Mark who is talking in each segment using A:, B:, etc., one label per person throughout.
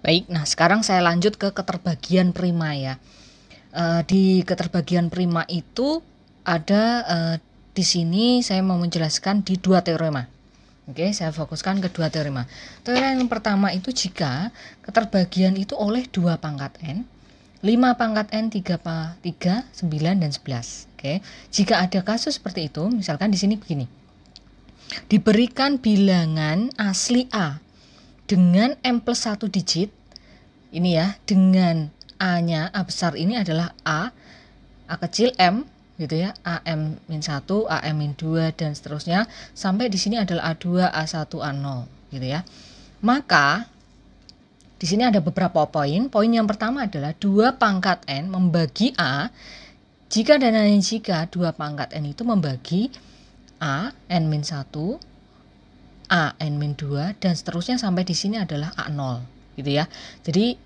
A: Baik, nah sekarang saya lanjut ke keterbagian prima ya. Di keterbagian prima itu ada di sini saya mau menjelaskan di dua teorema. Oke, saya fokuskan ke dua teorema. Teorema yang pertama itu jika keterbagian itu oleh 2 pangkat n, 5 pangkat n, 3, 9, dan 11. Oke, jika ada kasus seperti itu, misalkan di sini begini. Diberikan bilangan asli A dengan M plus 1 digit, ini ya, dengan A-nya, A besar ini adalah A kecil M, gitu ya, AM-1, AM-2, dan seterusnya, sampai di sini adalah A2, A1, A0, gitu ya. Maka, di sini ada beberapa poin. Poin yang pertama adalah 2 pangkat N membagi A, jika dan hanya jika 2 pangkat N itu membagi A, N-1, A, N-2, dan seterusnya sampai di sini adalah A0, gitu ya. Jadi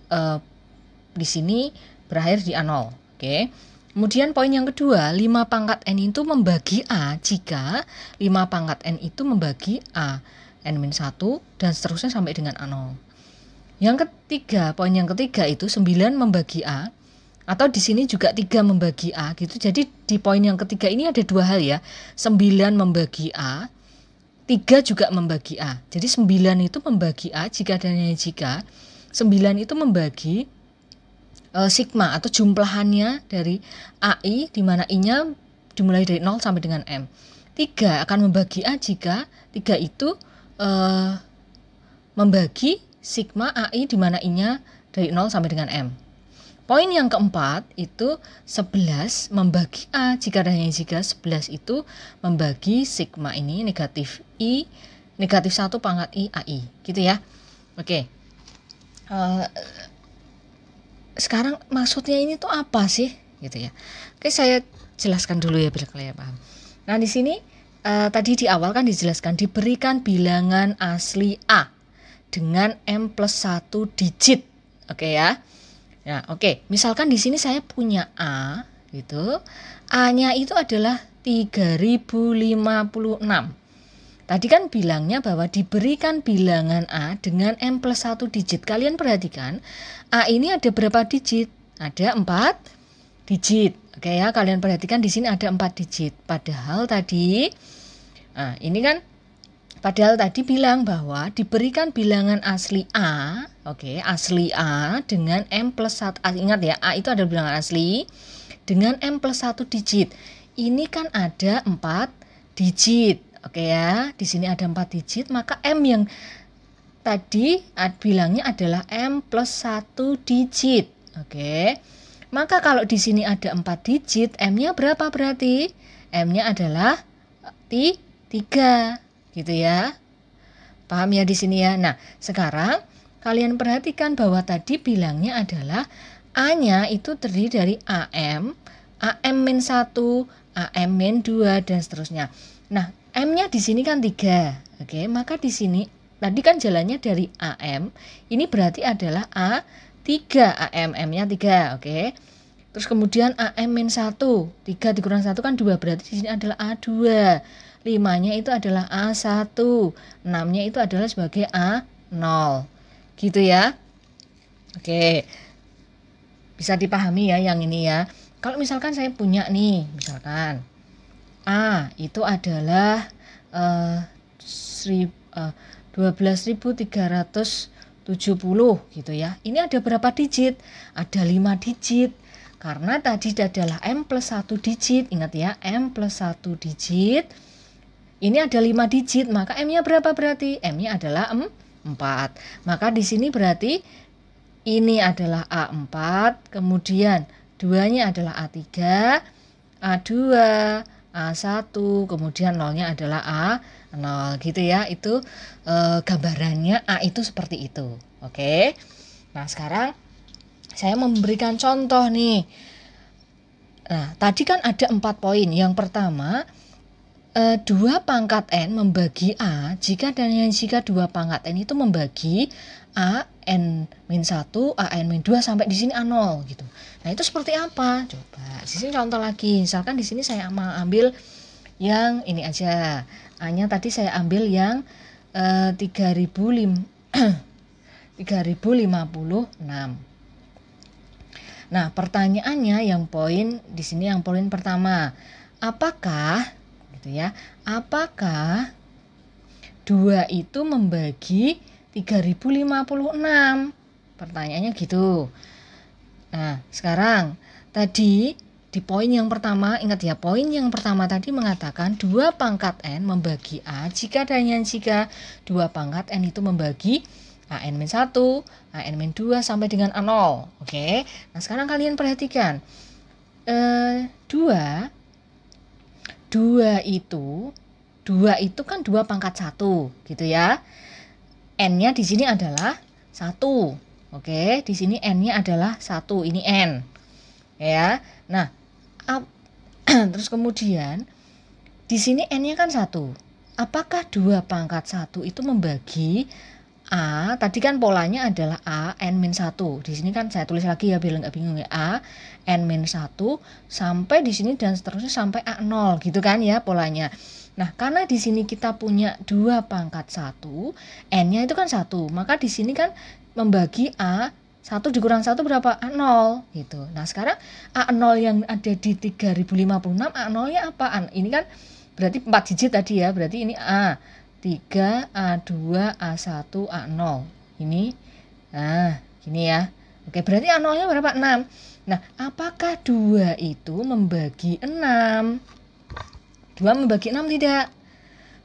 A: di sini berakhir di A0. Oke. Kemudian poin yang kedua, 5 pangkat N itu membagi A jika 5 pangkat N itu membagi A, N-1, dan seterusnya sampai dengan A0. Yang ketiga, poin yang ketiga itu 9 membagi A, atau di sini juga 3 membagi A gitu. Jadi di poin yang ketiga ini ada dua hal ya. 9 membagi A, 3 juga membagi A. Jadi 9 itu membagi A jika dan hanya jika 9 itu membagi sigma atau jumlahannya dari AI, di mana I-nya dimulai dari 0 sampai dengan M. 3 akan membagi A jika 3 itu membagi sigma AI, di mana I-nya dari 0 sampai dengan M. Poin yang keempat itu 11 membagi A jika dan hanya jika 11 itu membagi sigma ini negatif I, negatif 1 pangkat I AI, gitu ya. Oke. Sekarang maksudnya ini tuh apa sih, gitu ya. Oke, saya jelaskan dulu ya biar kalian paham. Nah, di sini tadi di awal kan dijelaskan diberikan bilangan asli A dengan M plus 1 digit. Oke ya. Nah, oke. Misalkan di sini saya punya A gitu. A-nya itu adalah 3056. Tadi kan bilangnya bahwa diberikan bilangan A dengan M plus 1 digit. Kalian perhatikan, A ini ada berapa digit? Ada 4 digit. Oke ya, kalian perhatikan di sini ada 4 digit. Padahal tadi, nah ini kan, padahal tadi bilang bahwa diberikan bilangan asli A, oke, asli A dengan M plus 1. Ingat ya, A itu ada bilangan asli dengan M plus 1 digit. Ini kan ada 4 digit. Oke ya, di sini ada 4 digit, maka M yang tadi bilangnya adalah M plus 1 digit. Oke. Maka kalau di sini ada 4 digit, M-nya berapa berarti? M-nya adalah 3. Gitu ya. Paham ya di sini ya? Nah, sekarang kalian perhatikan bahwa tadi bilangnya adalah A-nya itu terdiri dari AM, AM-1, AM-2, dan seterusnya. Nah, M-nya di sini kan 3. Oke, maka di sini tadi kan jalannya dari AM. Ini berarti adalah A3, AM, M-nya 3. Oke. Terus kemudian AM-1, 3 dikurang 1 kan 2, berarti di sini adalah A2. 5-nya itu adalah A1. 6-nya itu adalah sebagai A0. Gitu ya. Oke. Bisa dipahami ya yang ini ya. Kalau misalkan saya punya nih, misalkan A itu adalah 12.370 gitu ya. Ini ada berapa digit? Ada 5 digit. Karena tadi adalah M plus 1 digit. Ingat ya, M plus 1 digit. Ini ada 5 digit, maka M-nya berapa berarti? M-nya adalah 4. Maka di sini berarti ini adalah A4, kemudian 2-nya adalah A3, A2, A1, kemudian 0-nya adalah A0 gitu ya. Itu gambarannya A itu seperti itu. Oke. Nah, sekarang saya memberikan contoh nih. Nah, tadi kan ada 4 poin. Yang pertama, 2 pangkat N membagi A jika dan hanya jika 2 pangkat N itu membagi A, N-1, A, N-2 sampai di sini A0 gitu. Nah, itu seperti apa? Coba di sini contoh lagi. Misalkan di sini saya ambil yang ini aja. A-nya tadi saya ambil yang 3005 3056. Nah, pertanyaannya yang poin di sini, yang poin pertama, apakah gitu ya, apakah 2 itu membagi 3056? Pertanyaannya gitu. Nah, sekarang tadi di poin yang pertama, ingat ya, poin yang pertama tadi mengatakan 2 pangkat N membagi A jika dan jika 2 pangkat N itu membagi AN-1, AN-2 sampai dengan A0. Oke. Nah, sekarang kalian perhatikan. 2 itu kan 2 pangkat 1 gitu ya. N-nya di sini adalah 1. Oke, di sini N-nya adalah 1. Ini N. Ya. Nah, terus kemudian di sini N-nya kan 1. Apakah 2 pangkat 1 itu membagi A, tadi kan polanya adalah A, N-1. Di sini kan saya tulis lagi ya biar nggak bingung ya. A, N-1 sampai di sini dan seterusnya sampai A0 gitu kan ya polanya. Nah, karena di sini kita punya 2 pangkat 1, N-nya itu kan 1. Maka di sini kan membagi A, 1 dikurang 1 berapa? A0 gitu. Nah, sekarang A0 yang ada di 3056, A0-nya apa? Ini kan berarti 4 digit tadi ya. Berarti ini A 3, A2, A1, A0. Ini, nah gini ya. Oke, berarti A0-nya berapa? 6. Nah, apakah 2 itu membagi 6? 2 membagi 6 tidak?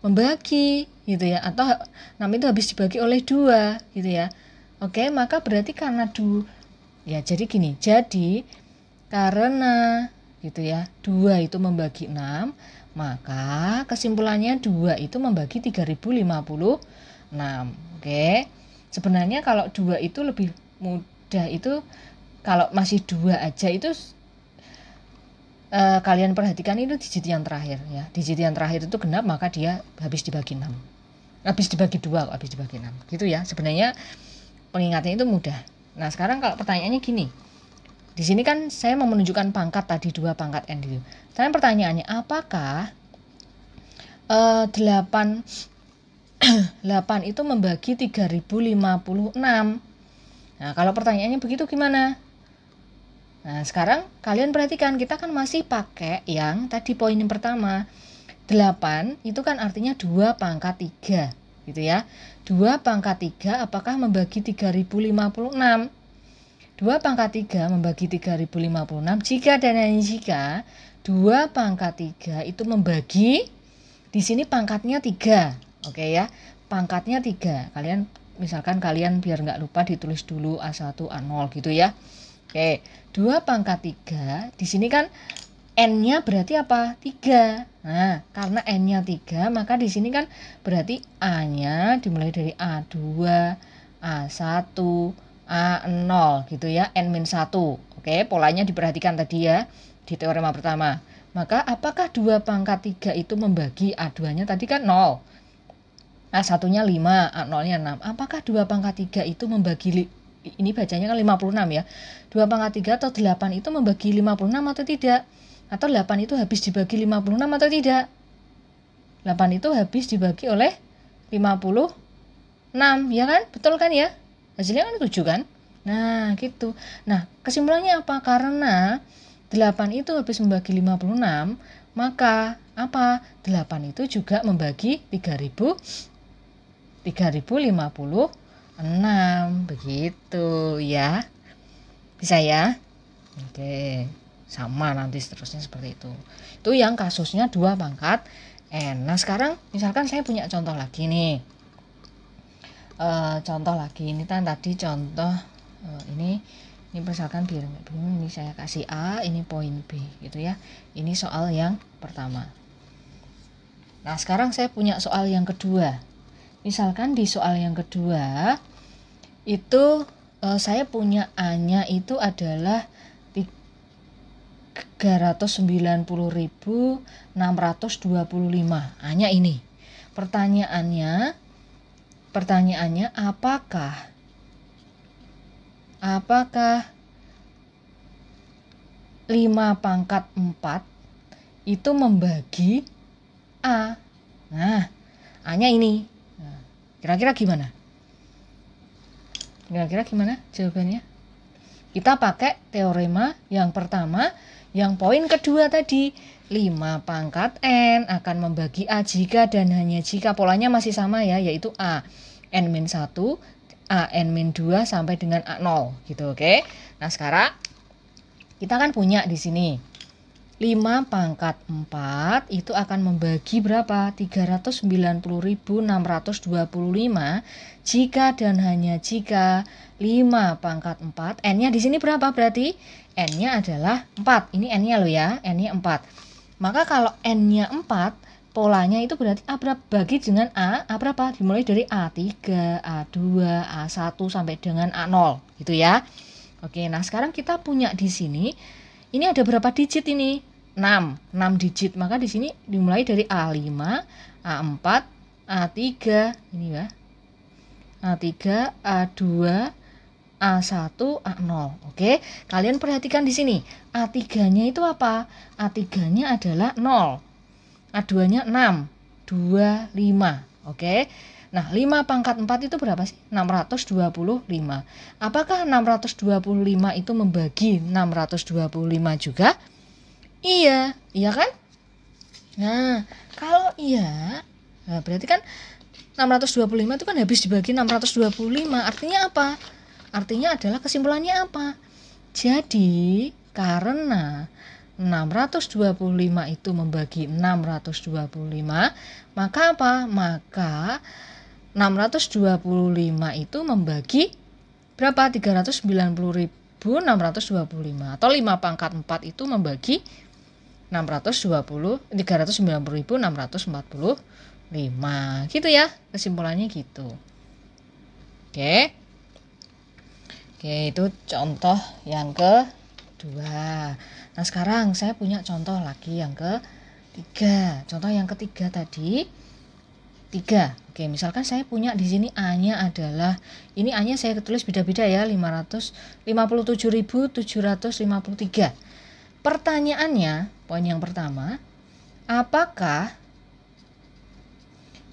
A: Membagi, gitu ya. Atau 6 itu habis dibagi oleh 2, gitu ya. Oke, maka berarti karena ya jadi gini. Jadi, karena gitu ya, 2 itu membagi 6, maka kesimpulannya 2 itu membagi 3056. Oke. Sebenarnya kalau 2 itu lebih mudah, itu kalau masih 2 aja itu kalian perhatikan itu digit yang terakhir ya. Digit yang terakhir itu genap, maka dia habis dibagi 6. Habis dibagi 2 kok habis dibagi 6. Gitu ya. Sebenarnya pengingatnya itu mudah. Nah, sekarang kalau pertanyaannya gini. Di sini kan saya mau menunjukkan pangkat tadi 2 pangkat N gitu. Sekarang pertanyaannya, apakah 8 itu membagi 3056? Nah, kalau pertanyaannya begitu gimana? Nah, sekarang kalian perhatikan, kita kan masih pakai yang tadi poin yang pertama. 8 itu kan artinya 2 pangkat 3 gitu ya. 2 pangkat 3 apakah membagi 3056? 2 pangkat 3 membagi 3056 jika dan hanya jika 2 pangkat 3 itu membagi, di sini pangkatnya 3. Oke ya, pangkatnya 3. Kalian misalkan kalian biar nggak lupa ditulis dulu A1, A0 gitu ya. Oke, 2 pangkat 3, di sini kan N-nya berarti apa? 3. Nah, karena N-nya 3, maka di sini kan berarti A-nya dimulai dari A2, A1, A0 gitu ya, N-1. Oke, polanya diperhatikan tadi ya di teorema pertama. Maka apakah 2 pangkat 3 itu membagi A2-nya tadi kan 0. A1-nya 5, A0-nya 6. Apakah 2 pangkat 3 itu membagi, ini bacanya kan 56 ya. 2 pangkat 3 atau 8 itu membagi 56 atau tidak? Atau 8 itu habis dibagi 56 atau tidak? 8 itu habis dibagi oleh 56, ya kan? Betul kan ya? Hasilnya kan 7 kan? Nah, gitu. Nah, kesimpulannya apa? Karena 8 itu habis membagi 56, maka apa? 8 itu juga membagi 3056. Begitu ya. Bisa ya? Oke. Sama nanti seterusnya seperti itu. Itu yang kasusnya 2 pangkat N. Nah, sekarang misalkan saya punya contoh lagi nih. Contoh lagi, ini kan tadi contoh ini misalkan biar nggak bingung, ini saya kasih A, ini poin B gitu ya. Ini soal yang pertama. Nah, sekarang saya punya soal yang kedua. Misalkan di soal yang kedua itu saya punya A-nya itu adalah 390.625. A-nya ini. Pertanyaannya apakah 5 pangkat 4 itu membagi A? Nah, A-nya ini. Nah, kira-kira gimana? Kira-kira gimana jawabannya? Kita pakai teorema yang pertama, yang poin kedua tadi. 5 pangkat N akan membagi A jika dan hanya jika polanya masih sama ya, yaitu A N-1, A N-2 sampai dengan A0 gitu, oke. Nah, sekarang kita kan punya di sini 5 pangkat 4 itu akan membagi berapa? 390.625 jika dan hanya jika 5 pangkat 4. N-nya di sini berapa berarti? N-nya adalah 4. Ini N-nya loh ya, N-nya 4. Maka kalau N-nya 4, polanya itu berarti A berapa? Bagi dengan A berapa? Dimulai dari A3, A2, A1 sampai dengan A0 gitu ya. Oke, nah sekarang kita punya di sini, ini ada berapa digit ini? 6 digit. Maka di sini dimulai dari A5, A4, A3, ini ya. A3, A2, A1, A0. Oke, kalian perhatikan di sini. A3-nya itu apa? A3-nya adalah 0. A2-nya 6, 2, 5. Oke. Nah, 5 pangkat 4 itu berapa sih? 625. Apakah 625 itu membagi 625 juga? Iya, iya kan? Nah, kalau iya, nah berarti kan 625 itu kan habis dibagi 625. Artinya apa? Artinya adalah kesimpulannya apa? Jadi, karena 625 itu membagi 625, maka apa? Maka 625 itu membagi berapa? 390.625 atau 5 pangkat 4 itu membagi 390.645 gitu ya, kesimpulannya gitu. Oke, itu contoh yang kedua. Nah, sekarang saya punya contoh lagi yang ketiga. Contoh yang ketiga tadi 3. Oke, misalkan saya punya di sini A-nya adalah, ini A-nya saya tulis beda-beda ya, 557.753. Pertanyaannya, poin yang pertama, apakah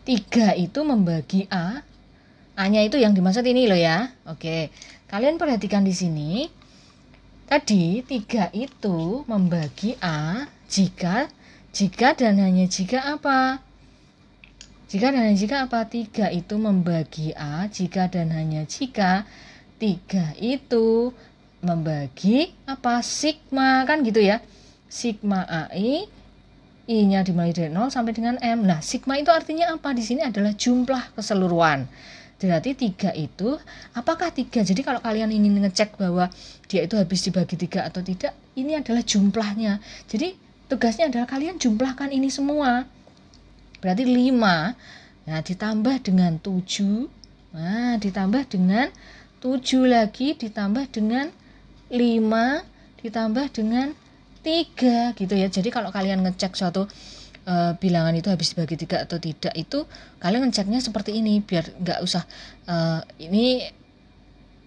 A: 3 itu membagi A? A-nya itu yang dimaksud ini loh ya. Oke, kalian perhatikan di sini. Tadi 3 itu membagi A jika dan hanya jika apa? Jika dan hanya jika apa? 3 itu membagi A jika dan hanya jika 3 itu membagi apa? Sigma, kan gitu ya. Sigma AI, I-nya dimulai dari 0 sampai dengan M. Nah, sigma itu artinya apa? Di sini adalah jumlah keseluruhan. Berarti 3 itu, apakah 3? Jadi kalau kalian ingin ngecek bahwa dia itu habis dibagi 3 atau tidak, ini adalah jumlahnya. Jadi tugasnya adalah kalian jumlahkan ini semua. Berarti 5, nah ditambah dengan 7, nah ditambah dengan 7 lagi, ditambah dengan 5, ditambah dengan 3 gitu ya. Jadi kalau kalian ngecek suatu bilangan itu habis dibagi 3 atau tidak, itu kalian ngeceknya seperti ini, biar nggak usah ini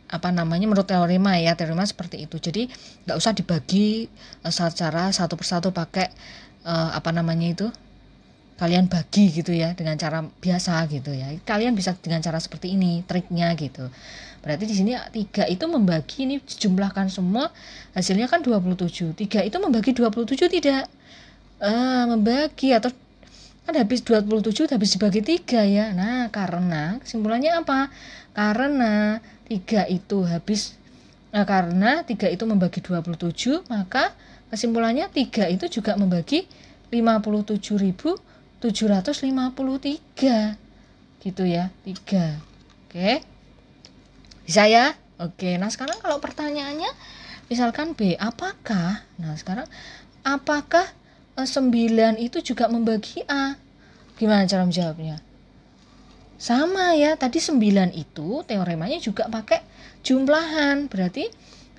A: apa namanya, menurut teorema ya, teorema seperti itu. Jadi nggak usah dibagi secara satu persatu pakai apa namanya itu, kalian bagi gitu ya dengan cara biasa gitu ya. Kalian bisa dengan cara seperti ini triknya gitu. Berarti di sini 3 itu membagi, ini dijumlahkan semua, hasilnya kan 27. 3 itu membagi 27 tidak? Membagi, atau kan habis 27 habis dibagi 3 ya. Nah, karena kesimpulannya apa? Karena 3 itu habis karena 3 itu membagi 27, maka kesimpulannya 3 itu juga membagi 57.753 gitu ya. 3. Oke. Bisa ya? Oke. Nah, sekarang kalau pertanyaannya misalkan B, apakah? Nah, sekarang apakah 9 itu juga membagi A? Gimana cara menjawabnya? Sama ya, tadi 9 itu teoremanya juga pakai jumlahan. Berarti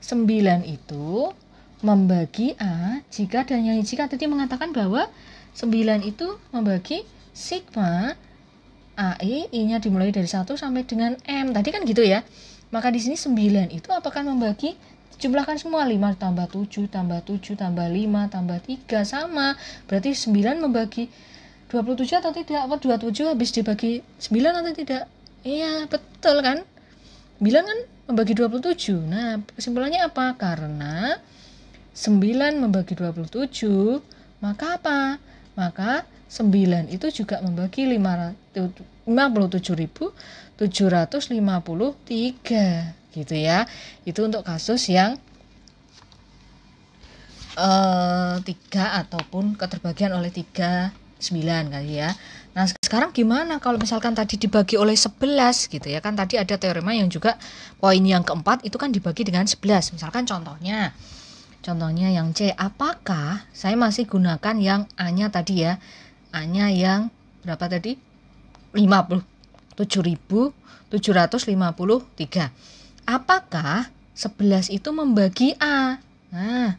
A: 9 itu membagi A jika dan hanya jika, tadi mengatakan bahwa 9 itu membagi sigma AI, I-nya dimulai dari 1 sampai dengan M. Tadi kan gitu ya. Maka di sini 9 itu apakah membagi, jumlahkan semua, 5 tambah 7 tambah 7 tambah 5 tambah 3 sama. Berarti 9 membagi 27 atau tidak? Apa 27 habis dibagi 9 atau tidak? Iya, betul kan? 9 kan membagi 27. Nah, kesimpulannya apa? Karena 9 membagi 27, maka apa? Maka 9 itu juga membagi 57.753 gitu ya. Itu untuk kasus yang 3 ataupun keterbagian oleh 3, 9 kali ya. Nah, sekarang gimana kalau misalkan tadi dibagi oleh 11 gitu ya. Kan tadi ada teorema yang juga poin yang keempat itu kan dibagi dengan 11. Misalkan contohnya yang C, apakah saya masih gunakan yang A-nya tadi ya. A-nya yang berapa tadi? 57.753. Apakah 11 itu membagi A? Nah,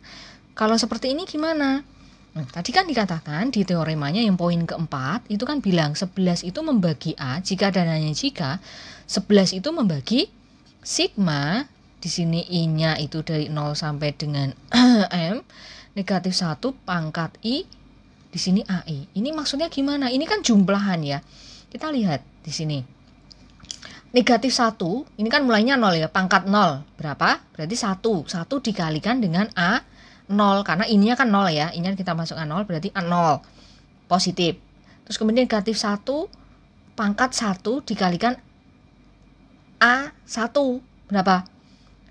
A: kalau seperti ini gimana? Nah, tadi kan dikatakan di teoremanya yang poin keempat itu kan bilang 11 itu membagi A jika dan hanya jika 11 itu membagi sigma, di sini I-nya itu dari 0 sampai dengan M, negatif 1 pangkat I, di sini AI. Ini maksudnya gimana? Ini kan jumlahan ya. Kita lihat di sini. Negatif 1, ini kan mulainya 0 ya, pangkat 0. Berapa? Berarti 1. 1 dikalikan dengan A 0, karena ininya kan 0 ya. Ini kita masukkan 0, berarti A0. Positif. Terus kemudian negatif 1, pangkat 1 dikalikan A1. Berapa?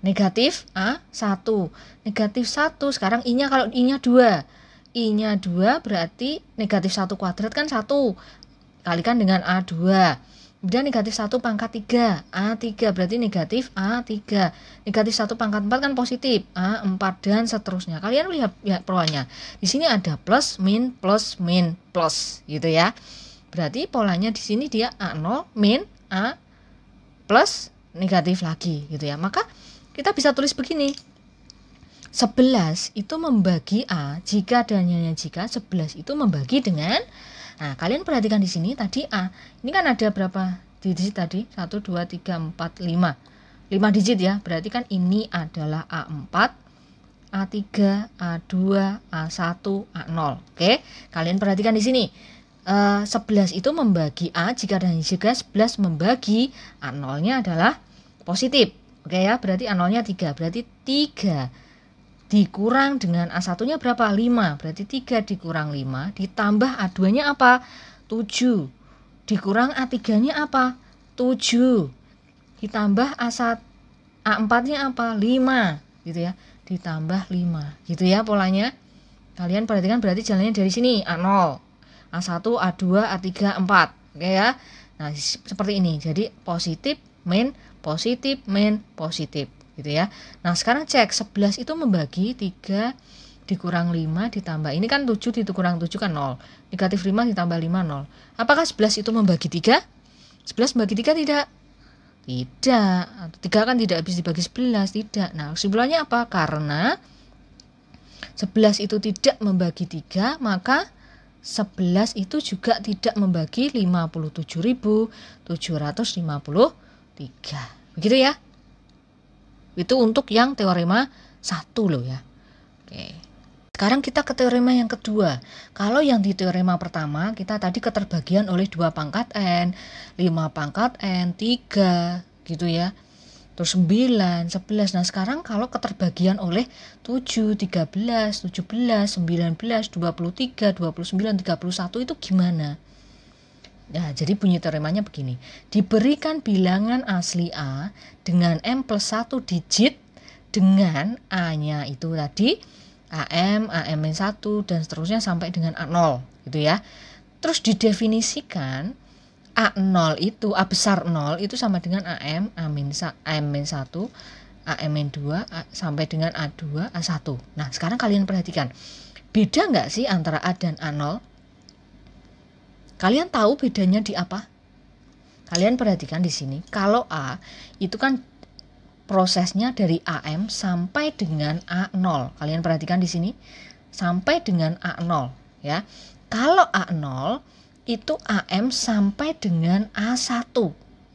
A: Negatif A1. Negatif 1, sekarang I-nya kalau I-nya 2. I-nya 2 berarti negatif 1 kuadrat kan 1. Kalikan dengan A2. Kemudian negatif 1 pangkat 3, A3 berarti negatif A3. Negatif 1 pangkat 4 kan positif, A4 dan seterusnya. Kalian lihat ya polanya. Di sini ada plus, min, plus gitu ya. Berarti polanya di sini dia A0, min, A plus negatif lagi gitu ya. Maka kita bisa tulis begini. 11 itu membagi A jika dan hanya jika 11 itu membagi dengan. Nah, kalian perhatikan di sini tadi A. Ini kan ada berapa digit tadi? 1, 2, 3, 4, 5. 5 digit ya. Berarti kan ini adalah A4, A3, A2, A1, A0. Oke. Kalian perhatikan di sini. 11 itu membagi A jika dan jika 11 membagi A0-nya adalah positif. Oke ya, berarti A0-nya 3. Berarti 3 dikurang dengan A1-nya berapa? 5. Berarti 3 dikurang 5 ditambah A2-nya apa? 7. Dikurang A3-nya apa? 7. Ditambah A4-nya apa? 5. Gitu ya. Ditambah 5. Gitu ya polanya. Kalian perhatikan berarti jalannya dari sini. A0, A1, A2, A3, 4. Oke ya. Nah, seperti ini. Jadi positif, min, positif, min, positif. Gitu ya. Nah, sekarang cek 11 itu membagi 3 dikurang 5 ditambah. Ini kan 7 dikurang 7 kan 0. Negatif 5 ditambah 5 0. Apakah 11 itu membagi 3? 11 membagi 3 tidak? Tidak. 3 kan tidak habis dibagi 11, tidak. Nah, kesimpulannya apa? Karena 11 itu tidak membagi 3, maka 11 itu juga tidak membagi 57.753. Begitu ya? Itu untuk yang teorema 1 loh ya. Oke. Sekarang kita ke teorema yang kedua. Kalau yang di teorema pertama kita tadi keterbagian oleh 2 pangkat N, 5 pangkat N, 3 gitu ya. Terus 9, 11. Nah, sekarang kalau keterbagian oleh 7, 13, 17, 19, 23, 29, 31 itu gimana? Nah, jadi bunyi teoremanya begini. Diberikan bilangan asli A dengan M plus 1 digit dengan A-nya itu tadi AM, AM-1 dan seterusnya sampai dengan A0 gitu ya. Terus didefinisikan A0 itu, A besar 0 itu sama dengan AM, AM-1, AM-2 sampai dengan A2, A1. Nah, sekarang kalian perhatikan. Beda nggak sih antara A dan A0? Kalian tahu bedanya di apa? Kalian perhatikan di sini. Kalau A itu kan prosesnya dari AM sampai dengan A0. Kalian perhatikan di sini sampai dengan A0 ya. Kalau A0 itu AM sampai dengan A1.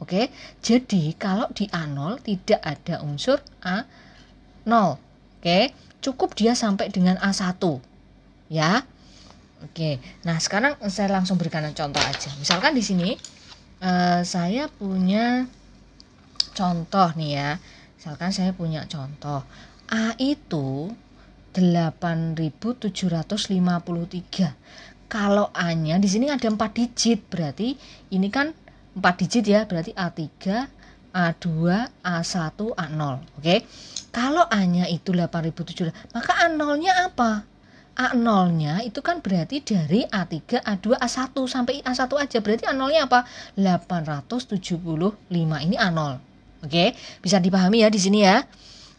A: Oke. Jadi kalau di A0 tidak ada unsur A0. Oke. Cukup dia sampai dengan A1. Ya. Oke, nah sekarang saya langsung berikan contoh aja. Misalkan di sini saya punya Contoh nih ya. Misalkan saya punya contoh. A itu 8.753. Kalau A-nya di sini ada 4 digit, berarti ini kan 4 digit ya, berarti A3, A2, A1, A0. Oke. Kalau A-nya itu 8.700, maka A0-nya apa? A0-nya itu kan berarti dari A3, A2, A1 sampai A1 aja. Berarti A0-nya apa? 875. Ini A0. Oke, bisa dipahami ya di sini ya.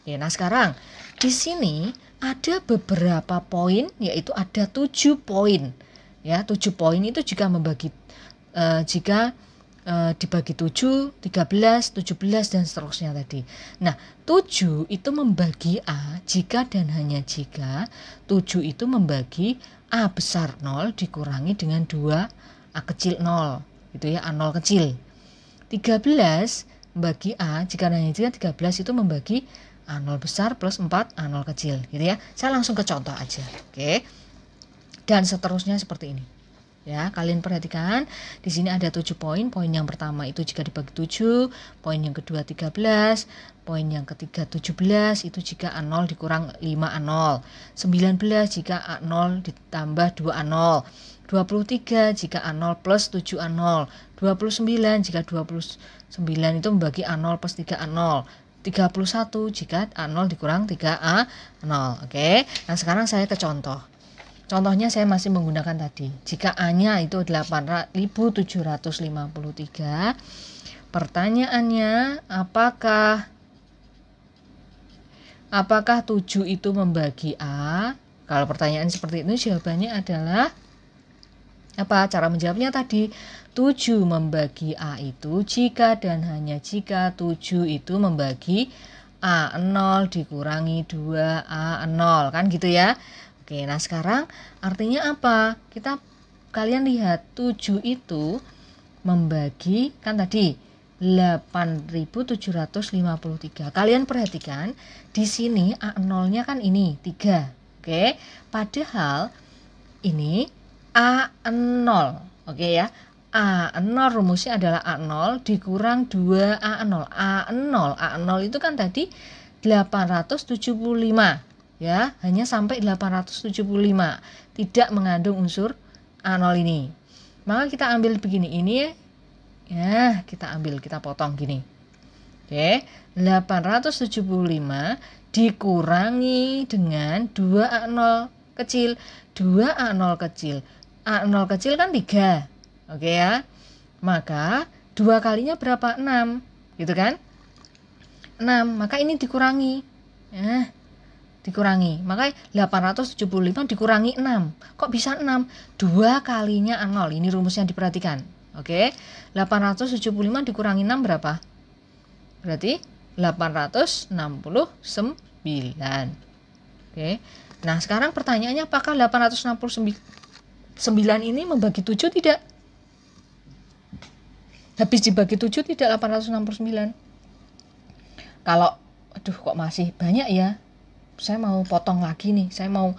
A: Oke, nah sekarang di sini ada beberapa poin, yaitu ada 7 poin. Ya, 7 poin itu jika dibagi 7, 13, 17 dan seterusnya tadi. Nah, 7 itu membagi A jika dan hanya jika 7 itu membagi A besar 0 dikurangi dengan 2 A kecil 0. Gitu ya, A0 kecil. 13 membagi A jika dan hanya jika 13 itu membagi A0 besar plus 4 A0 kecil. Gitu ya. Saya langsung ke contoh aja. Oke. Dan seterusnya seperti ini. Ya, kalian perhatikan di sini ada 7 poin. Poin yang pertama itu jika dibagi 7, poin yang kedua 13, poin yang ketiga 17 itu jika A0 dikurang 5 A0, 19 jika A0 ditambah 2 A0, 23 jika A0 plus 7 A0, 29 jika 29 itu membagi A0 plus 3 A0, 31 jika A0 dikurang 3 A0. Oke. Nah, sekarang saya ke contoh. Contohnya saya masih menggunakan tadi. Jika A-nya itu 8.753, pertanyaannya apakah 7 itu membagi A? Kalau pertanyaan seperti itu jawabannya adalah apa? Cara menjawabnya tadi 7 membagi A itu jika dan hanya jika 7 itu membagi A0 dikurangi 2 A0, kan gitu ya. Oke, nah sekarang artinya apa? Kalian lihat 7 itu membagi kan tadi 8.753. Kalian perhatikan di sini A0-nya kan ini 3. Oke. Padahal ini A0. Oke ya. A0 rumusnya adalah A0 dikurang 2 A0. A0 itu kan tadi 875. Ya, hanya sampai 875, tidak mengandung unsur A0 ini. Maka kita ambil begini, ini ya, kita potong gini. Oke, 875 dikurangi dengan 2 A0 kecil. 2 A0 kecil. A0 kecil kan 3. Oke ya. Maka 2 kalinya berapa? 6. Gitu kan? 6, maka ini dikurangi. Dikurangi, maka 875 dikurangi 6. Kok bisa 6? 2 kalinya A0. Ini rumusnya diperhatikan. Oke. 875 dikurangi 6 berapa? Berarti 869. Oke. Nah, sekarang pertanyaannya apakah 869 ini membagi 7 tidak? Habis dibagi 7 tidak 869. Kalau kok masih banyak ya? Saya mau potong lagi nih, saya mau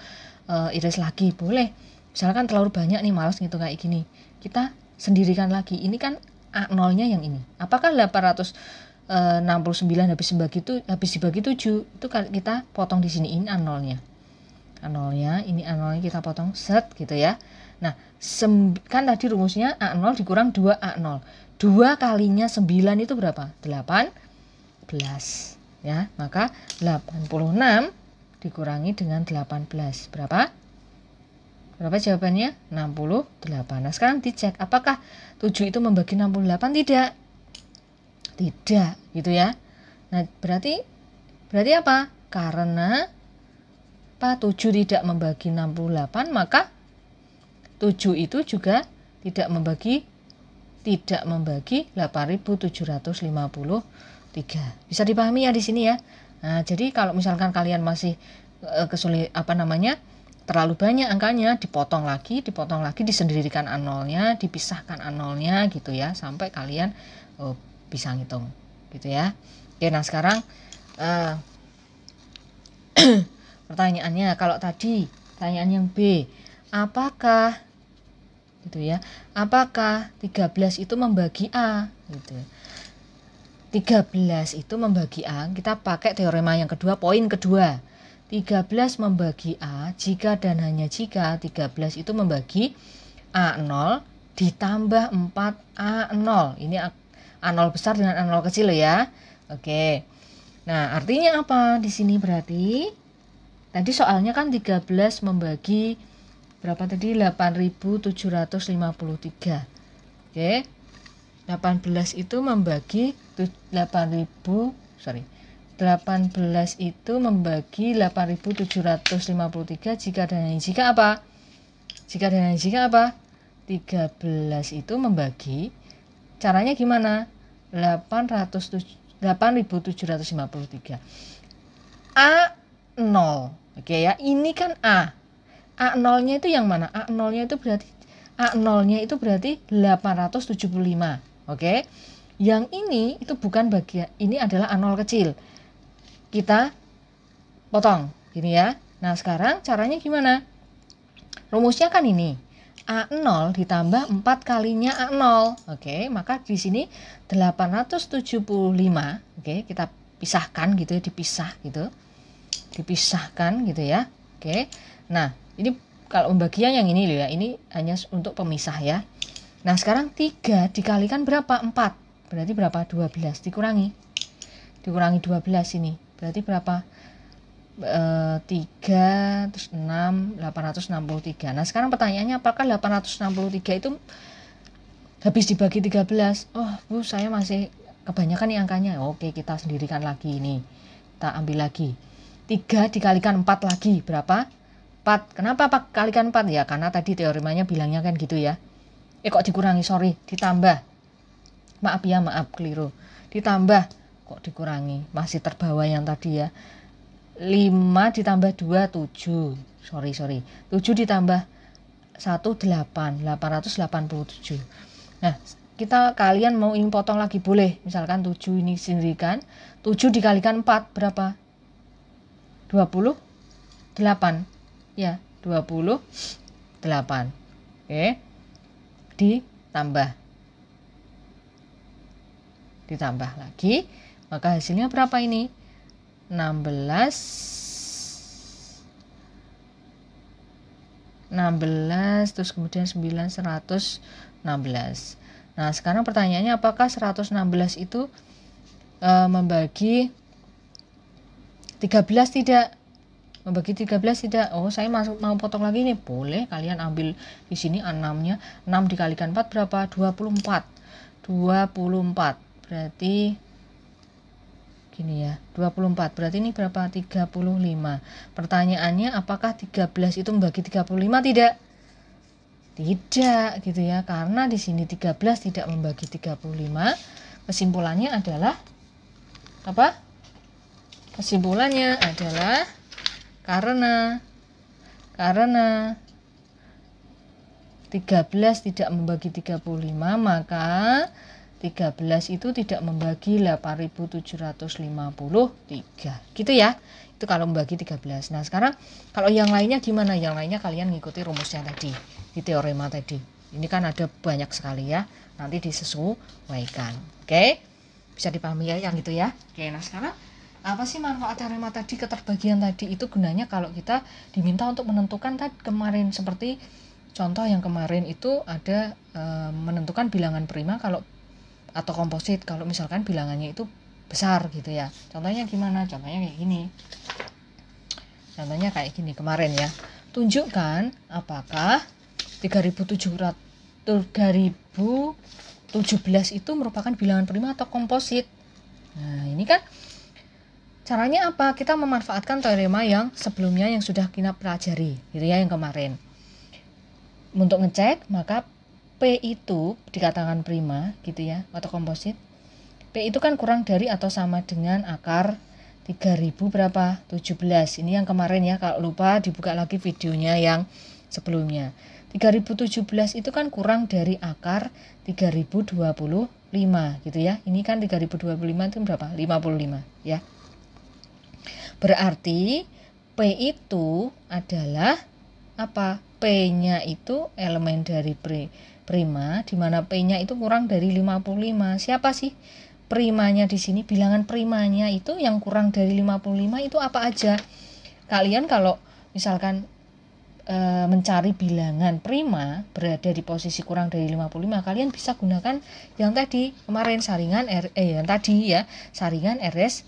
A: iris lagi, boleh. Misalkan terlalu banyak nih, malas gitu kayak gini, kita sendirikan lagi. Ini kan A0-nya yang ini. Apakah 869 habis dibagi 7 itu kita potong di sini, ini A0-nya. A0-nya, ini A0-nya kita potong set gitu ya. Nah, kan tadi rumusnya A0 dikurang 2 A0. 2 kalinya 9 itu berapa? 18 ya. Maka 86 dikurangi dengan 18 berapa? Berapa jawabannya? 68. Nah, sekarang dicek apakah 7 itu membagi 68? Tidak, gitu ya. Nah, berarti apa? Karena 7 tidak membagi 68, maka 7 itu juga tidak membagi 8.753. Bisa dipahami ya di sini ya. Nah, jadi kalau misalkan kalian masih terlalu banyak angkanya, dipotong lagi, disendirikan A0-nya, dipisahkan A0-nya gitu ya, sampai kalian bisa ngitung gitu ya. Oke, nah sekarang pertanyaannya, kalau tadi pertanyaan yang B, apakah 13 itu membagi A gitu. 13 itu membagi A, kita pakai teorema yang kedua, poin kedua. 13 membagi A jika dan hanya jika 13 itu membagi A0 ditambah 4A0. Ini A0 besar dengan A0 kecil ya. Oke. Nah, artinya apa di sini berarti? Tadi soalnya kan 13 membagi berapa tadi? 8.753. Oke. 18 itu membagi 18 itu membagi 8.753 jika dan hanya jika apa? Jika dan hanya jika apa? 13 itu membagi, caranya gimana? 8.753 A0. Oke ya, ini kan A0 nya itu yang mana? A0 nya itu berarti A0 nya itu berarti 875. Oke. Yang ini itu bukan bagian, ini adalah A0 kecil. Kita potong gini ya. Nah, sekarang caranya gimana? Rumusnya kan ini. A0 ditambah 4 kalinya A0. Oke, maka di sini 875. Oke, kita pisahkan gitu ya, dipisah gitu. Dipisahkan gitu ya. Oke. Nah, ini kalau pembagian yang ini loh ya, ini hanya untuk pemisah ya. Nah, sekarang 3 dikalikan berapa? 4. Berarti berapa? 12 dikurangi. Dikurangi 12 ini. Berarti berapa? 3 terus 6 863. Nah, sekarang pertanyaannya apakah 863 itu habis dibagi 13? Oh, Bu, saya masih kebanyakan nih angkanya. Oke, kita sendirikan lagi ini. Kita ambil lagi. 3 dikalikan 4 lagi berapa? 4. Kenapa Pak kalikan 4? Ya, karena tadi teoremanya bilangnya kan gitu ya. Kok dikurangi, sorry, ditambah. Maaf ya, maaf, keliru. Ditambah, kok dikurangi. Masih terbawa yang tadi ya. 5 ditambah 2, 7. Sorry. 7 ditambah 1, 8. 887. Nah, kalian mau ingin potong lagi, boleh. Misalkan 7 ini sendirikan. 7 dikalikan 4, berapa? 28. Ya, 28. Oke. Ditambah lagi, maka hasilnya berapa ini? 16 terus kemudian 9 116. Nah, sekarang pertanyaannya apakah 116 itu membagi 13 tidak? Membagi 13 tidak. Oh, saya mau potong lagi nih. Boleh, kalian ambil di sini 6-nya. 6 dikalikan 4 berapa? 24. 24. Berarti gini ya. 24. Berarti ini berapa? 35. Pertanyaannya apakah 13 itu membagi 35 tidak? Tidak, gitu ya. Karena di sini 13 tidak membagi 35. Kesimpulannya adalah apa? Kesimpulannya adalah karena 13 tidak membagi 35, maka 13 itu tidak membagi 8.753. Gitu ya. Itu kalau membagi 13. Nah, sekarang kalau yang lainnya gimana? Yang lainnya kalian ngikuti rumusnya tadi, di teorema tadi. Ini kan ada banyak sekali ya. Nanti disesuaikan. Oke? Bisa dipahami ya yang itu ya. Oke, nah sekarang apa sih manfaat teorema tadi, keterbagian tadi? Itu gunanya kalau kita diminta untuk menentukan tadi kemarin, seperti contoh yang kemarin itu ada menentukan bilangan prima kalau atau komposit kalau misalkan bilangannya itu besar gitu ya. Contohnya gimana? Contohnya kayak gini. Contohnya kayak gini kemarin ya. Tunjukkan apakah 3.017 itu merupakan bilangan prima atau komposit. Nah, ini kan caranya apa? Kita memanfaatkan teorema yang sebelumnya yang sudah kita pelajari, gitu ya, yang kemarin. Untuk ngecek, maka P itu dikatakan prima, gitu ya, atau komposit. P itu kan kurang dari atau sama dengan akar 3000 berapa? 17. Ini yang kemarin ya, kalau lupa dibuka lagi videonya yang sebelumnya. 3017 itu kan kurang dari akar 3025, gitu ya. Ini kan 3025 itu berapa? 55, ya. Berarti P itu adalah apa? P-nya itu elemen dari prima, di mana P-nya itu kurang dari 55. Siapa sih? primanya di sini, bilangan primanya itu yang kurang dari 55 itu apa aja. Kalian kalau misalkan mencari bilangan prima berada di posisi kurang dari 55, kalian bisa gunakan yang tadi kemarin saringan yang tadi ya, saringan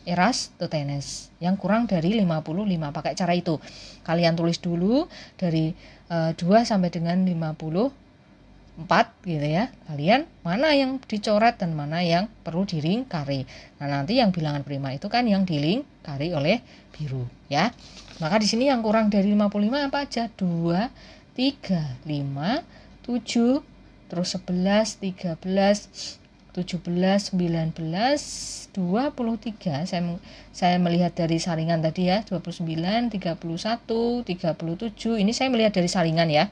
A: Eratosthenes yang kurang dari 55. Pakai cara itu. Kalian tulis dulu dari 2 sampai dengan 54 gitu ya. Kalian mana yang dicoret dan mana yang perlu dilingkari. Nah, nanti yang bilangan prima itu kan yang dilingkari oleh biru ya. Maka di sini yang kurang dari 55 apa aja? 2, 3, 5, 7, terus 11, 13, 17, 19, 23. Saya melihat dari saringan tadi ya, 29, 31, 37. Ini saya melihat dari saringan ya.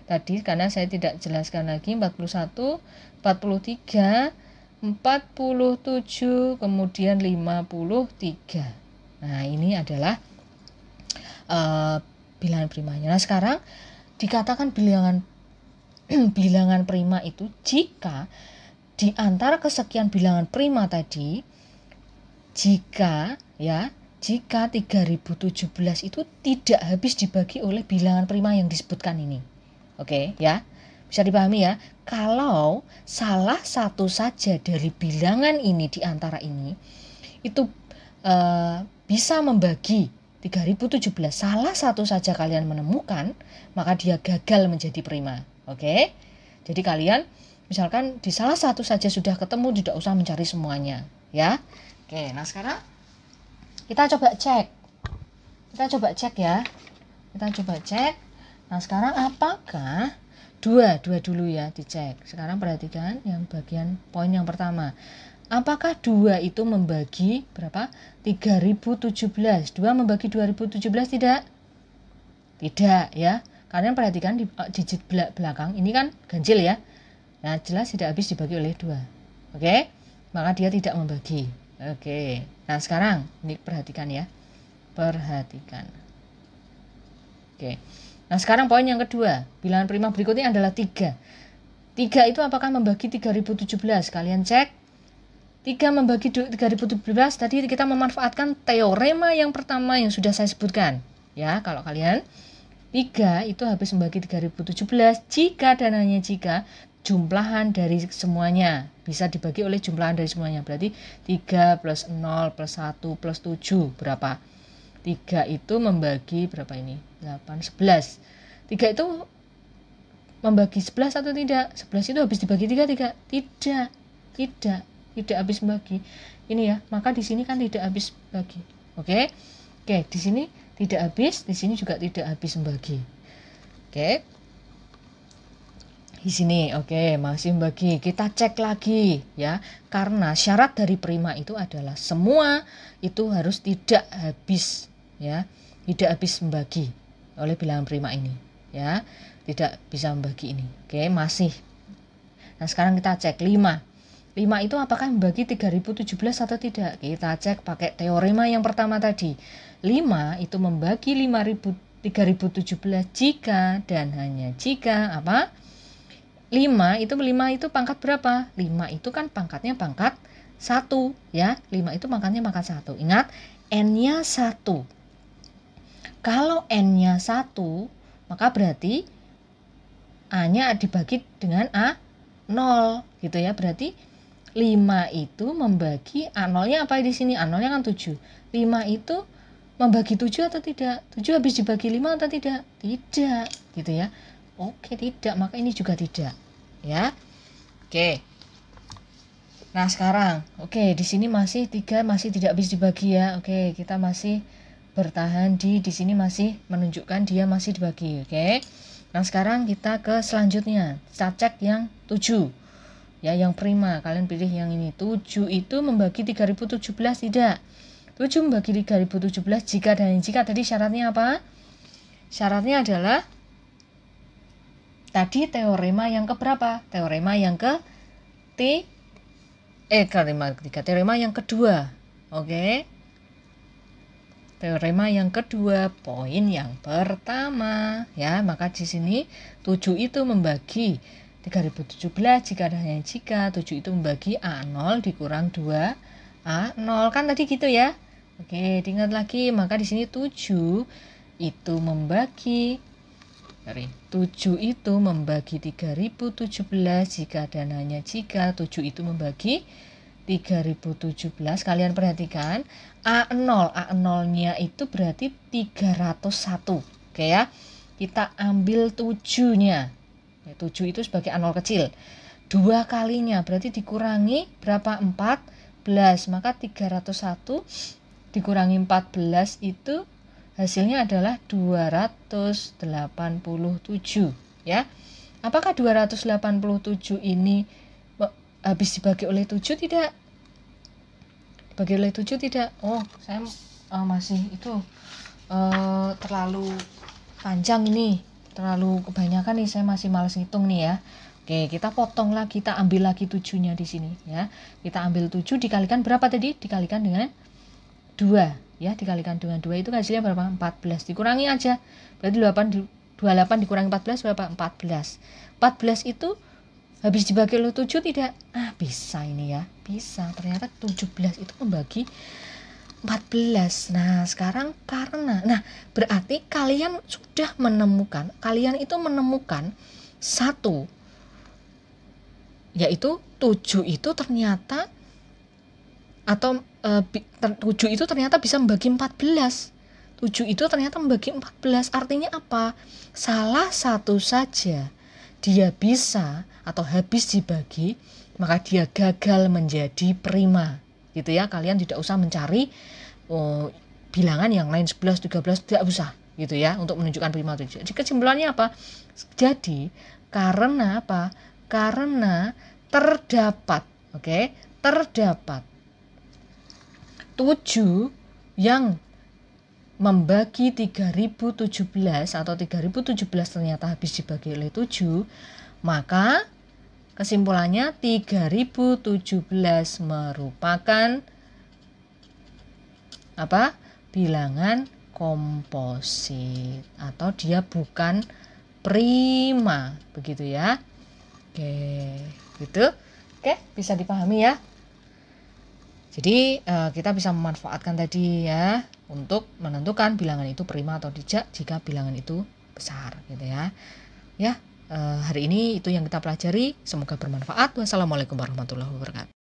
A: Tadi karena saya tidak jelaskan lagi, 41, 43, 47, kemudian 53. Nah, ini adalah bilangan primanya. Nah, sekarang dikatakan bilangan prima itu jika di antara kesekian bilangan prima tadi, jika 3017 itu tidak habis dibagi oleh bilangan prima yang disebutkan ini. Oke, ya. Bisa dipahami ya. Kalau salah satu saja dari bilangan ini di antara ini itu bisa membagi 3017, salah satu saja kalian menemukan, maka dia gagal menjadi prima. Oke? Jadi kalian misalkan di salah satu saja sudah ketemu, tidak usah mencari semuanya, ya. Oke, nah sekarang kita coba cek. Ya. Kita coba cek. Nah, sekarang apakah dua dulu ya dicek. Sekarang perhatikan yang bagian poin yang pertama. Apakah 2 itu membagi berapa? 3017. 2 membagi 2017 tidak? Tidak ya. Kalian perhatikan di digit belakang ini kan ganjil ya. Nah, jelas tidak habis dibagi oleh 2. Oke? Maka dia tidak membagi. Oke. Nah, sekarang ini perhatikan ya. Perhatikan. Oke. Nah, sekarang poin yang kedua. Bilangan prima berikutnya adalah 3. 3 itu apakah membagi 3017? Kalian cek. 3 membagi 3017 tadi kita memanfaatkan teorema yang pertama yang sudah saya sebutkan. Ya, kalau kalian 3 itu habis membagi 3017 jika dan hanya jika jumlahan dari semuanya bisa dibagi oleh jumlahan dari semuanya. Berarti 3 plus 0 plus 1 plus 7 berapa? 3 itu membagi berapa ini? 8, 11. 3 itu membagi 11 atau tidak? 11 itu habis dibagi 3? Tidak habis membagi. Ini ya, maka di sini kan tidak habis bagi. Oke, di sini tidak habis, di sini juga tidak habis membagi. Oke. Di sini masih membagi. Kita cek lagi ya, karena syarat dari prima itu adalah semua itu harus tidak habis ya, tidak habis membagi oleh bilangan prima ini ya, tidak bisa membagi ini. Masih. Nah, sekarang kita cek 5 itu apakah membagi 3017 atau tidak? Kita cek pakai teorema yang pertama tadi. 5 itu membagi 3017 jika dan hanya jika apa? 5 itu pangkat berapa? 5 itu kan pangkatnya pangkat 1 ya. 5 itu pangkatnya pangkat 1. Ingat, n-nya 1. Kalau n-nya 1, maka berarti a-nya dibagi dengan a 0 gitu ya. Berarti 5 itu membagi A0-nya apa di sini? A0-nya kan 7. 5 itu membagi 7 atau tidak? 7 habis dibagi 5 atau tidak? Tidak, gitu ya. Tidak, maka ini juga tidak, ya. Nah, sekarang di sini masih 3 masih tidak habis dibagi ya. Kita masih bertahan di sini masih menunjukkan dia masih dibagi, Nah, sekarang kita ke selanjutnya. Kita cek yang 7. Ya, yang prima, kalian pilih yang ini. 7 itu membagi 3017 tidak. 7 membagi 3017 jika dan jika tadi syaratnya apa? Syaratnya adalah tadi teorema yang keberapa? Teorema yang teorema yang kedua. Teorema yang kedua, poin yang pertama ya. Maka di sini 7 itu membagi 3017 jika dan hanya jika 7 itu membagi A0 dikurang 2 A0 kan tadi gitu ya. Oke, diingat lagi, maka di sini 7 itu membagi 7 itu membagi 3017 jika dan hanya jika 7 itu membagi 3017. Kalian perhatikan A0-nya itu berarti 301. Oke ya. Kita ambil 7-nya. 7 itu sebagai A0 kecil. 2 kalinya berarti dikurangi berapa? 14. Maka 301 dikurangi 14 itu hasilnya adalah 287 ya. Apakah 287 ini habis dibagi oleh 7 tidak? Dibagi oleh 7 tidak? Oh, saya masih itu terlalu panjang ini. Terlalu kebanyakan nih, saya masih malas ngitung nih ya. Oke, kita potong lagi, kita ambil lagi 7-nya di sini ya. Kita ambil 7 dikalikan berapa tadi? Dikalikan dengan 2 ya, dikalikan dengan 2 itu hasilnya berapa? 14. Dikurangi aja. Berarti 28 dikurangi 14 berapa? 14. 14 itu habis dibagi oleh 7 tidak? Bisa ini ya. Bisa. Ternyata 17 itu membagi 14. Nah, sekarang berarti kalian sudah menemukan, kalian itu menemukan satu, yaitu 7 itu ternyata atau 7 itu ternyata bisa membagi 14. 7 itu ternyata membagi 14. Artinya apa? Salah satu saja dia bisa atau habis dibagi, maka dia gagal menjadi prima. Gitu ya, kalian tidak usah mencari bilangan yang lain 11, 13, tidak usah gitu ya untuk menunjukkan prima atau tidak. Jadi kesimpulannya apa? Jadi karena apa? Karena terdapat, terdapat 7 yang membagi 3017 atau 3017 ternyata habis dibagi oleh 7, maka kesimpulannya 3017 merupakan apa? Bilangan komposit atau dia bukan prima, begitu ya. Oke, gitu. Oke, bisa dipahami ya. Jadi kita bisa memanfaatkan tadi ya untuk menentukan bilangan itu prima atau tidak jika bilangan itu besar, gitu ya. Ya, hari ini itu yang kita pelajari. Semoga bermanfaat. Wassalamualaikum warahmatullahi wabarakatuh.